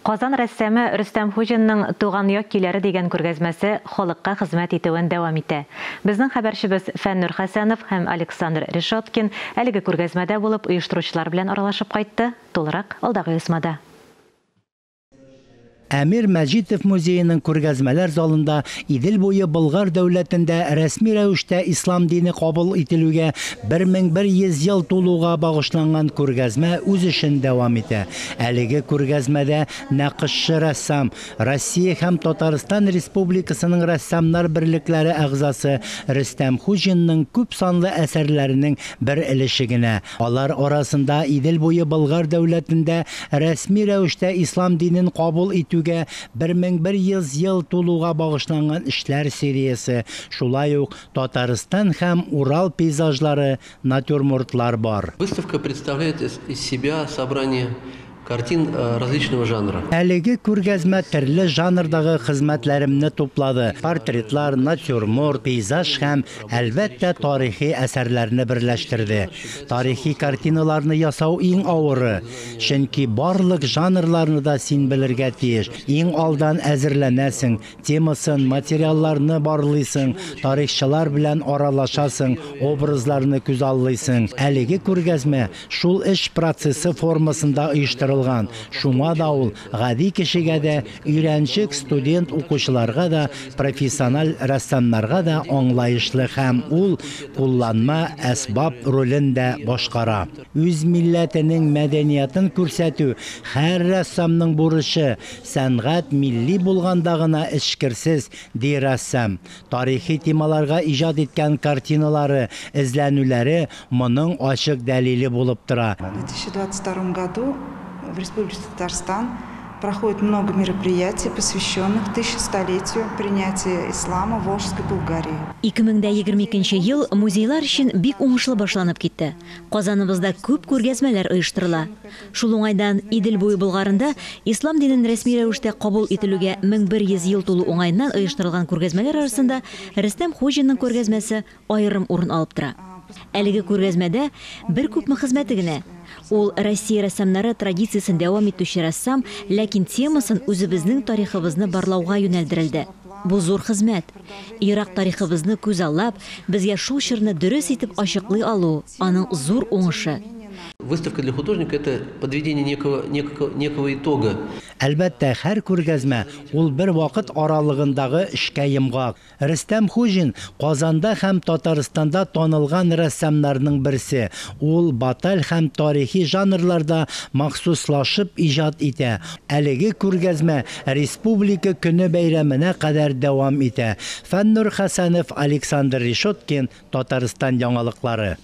Казан рәссамы Рөстәм Хуҗинның «Туган як көйләре» дигән күргәзмәсе халыкка хезмәт итүен дәвам итә. Безнең хәбәрчебез Фәннур Хәсәнов һәм Александр Решоткин әлеге күргәзмәдә булып оештыручылар белән аралашып кайтты. Тулырак алдагы исмада. Әмир Мәҗитов музейының күргәзмәләр залында Идел буе Болгар дәүләтендә рәсми рәвештә ислам дине кабул ителүгә 1100 ел тулуга багышланган күргәзмә үз эшен дәвам итә. Әлеге күргәзмәдә нәкышчы рәссам, Россия һәм Татарстан Республикасының рәссамнар берлекләре әгъзасы Рөстәм Хуҗинның күп санлы әсәрләренең бер өлеше генә. Алар арасында Идел буе Болгар дәүләтендә рәсми рәвештә ислам динен кабул итү 1100 ел тулуга багышланган эшләр сериясе, шулай ук Татарстан һәм Урал пейзажлары, натюрмортлар бар. Выставка представляет из себя собрание картин различного жанра. Әлеге күргәзмә төрле жанрдагы хезмәтләремне туплады. Портретлар, натюрморт, пейзаж һәм әлбәттә тарихи әсәрләрне берләштерде. Тарихи картиналарны ясау иң авыры, чөнки барлык жанрларны да син белергә тиеш. Иң алдан әзерләнәсең, темасын, материалларны барлыйсың, тарихчылар белән аралашасың, образларны күз аллыйсың. Әлеге күргәзмә шул эш процессы формасында оештырылган. Шуңа да ул гади кешегә дә, өйрәнчек студент укучыларга да, профессиональ рәссамнарга да аңлаешлы һәм ул кулланма әсбаб ролен дә башкара. Үз милләтенең мәдәниятын күрсәтү һәр рәссамның бурычы. Сәнгать милли булганда гына эшкерсез, ди рәссам. Тарихи темаларга иҗат иткән картиналары, эзләнүләре моның ачык дәлиле булып тора. В 2022 году в Республике Татарстан проходит много мероприятий, посвященных 1000-столетию принятия ислама в Волжской Булгарии. 2022 ел музейлар өчен бик уңышлы башланып китте. Казаныбызда күп күргәзмәләр оештырыла. Шул уңайдан Идел буе Булгарында ислам динен рәсми рәвештә кабул ителүгә 1100 ел тулу уңайыннан оештырылган күргәзмәләр арасында Рөстәм Хуҗинның күргәзмәсе аерым урын алып тора. Әлеге күргәзмәдә бер күпме хезмәте генә. Ул Россия рәссамнары традициясын дәвам итүче рәссам, ләкин темасын үзебезнең тарихыбызны барлауга юнәлдерелде. Бу зур хезмәт. Ирак тарихыбызны күз аллап, безгә шул чорны дөрес итеп ачыклый алу аның зур уңышы. Выставка для художника – это подведение некого итога. Әлбәттә, һәр күргәзмә ул бер вакыт аралыгындагы эшкә йомгак. Рөстәм Хуҗин Казанда һәм Татарстанда танылган рәссамнарның берсе. Ул баталь һәм тарихи жанрларда махсуслашып иҗат итә. Әлеге күргәзмә республика көне бәйрәменә кадәр дәвам итә. Фәннур Хәсәнов, Александр Решоткин, Татарстан яңалыклары.